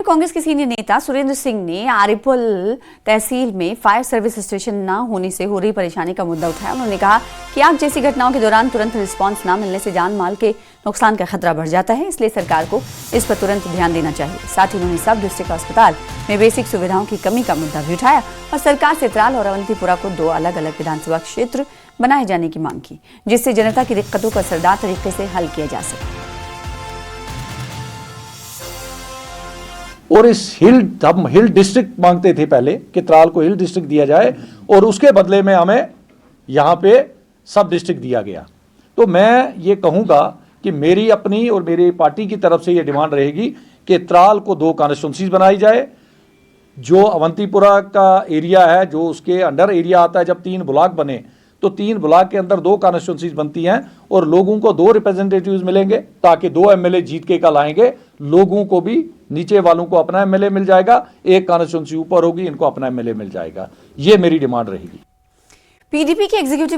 कांग्रेस के सीनियर नेता सुरेंद्र सिंह ने आरिपुल तहसील में फायर सर्विस स्टेशन न होने से हो रही परेशानी का मुद्दा उठाया। उन्होंने कहा कि आग जैसी घटनाओं के दौरान तुरंत रिस्पांस न मिलने से जान माल के नुकसान का खतरा बढ़ जाता है, इसलिए सरकार को इस पर तुरंत ध्यान देना चाहिए। साथ ही उन्होंने सब डिस्ट्रिक्ट अस्पताल में बेसिक सुविधाओं की कमी का मुद्दा भी उठाया और सरकार से त्राल और अवंतीपुरा को 2 अलग अलग विधानसभा क्षेत्र बनाए जाने की मांग की, जिससे जनता की दिक्कतों को असरदार तरीके से हल किया जा सके। और इस हम हिल डिस्ट्रिक्ट मांगते थे पहले कि त्राल को हिल डिस्ट्रिक्ट दिया जाए और उसके बदले में हमें यहाँ पे सब डिस्ट्रिक्ट दिया गया। तो मैं ये कहूँगा कि मेरी अपनी और मेरी पार्टी की तरफ से ये डिमांड रहेगी कि त्राल को 2 कॉन्स्टिट्यूंसीज बनाई जाए। जो अवंतीपुरा का एरिया है, जो उसके अंडर एरिया आता है, जब 3 ब्लॉक बने तो 3 ब्लॉक के अंदर 2 कॉन्स्टिट्यूंसीज बनती हैं और लोगों को 2 रिप्रेजेंटेटिव्स मिलेंगे, ताकि 2 एमएलए जीत के कल आएंगे। लोगों को भी, नीचे वालों को अपना एमएलए मिल जाएगा, एक कॉन्स्टिट्यूंसी ऊपर होगी, इनको अपना एमएलए मिल जाएगा। ये मेरी डिमांड रहेगी। पीडीपी के एग्जीक्यूटिव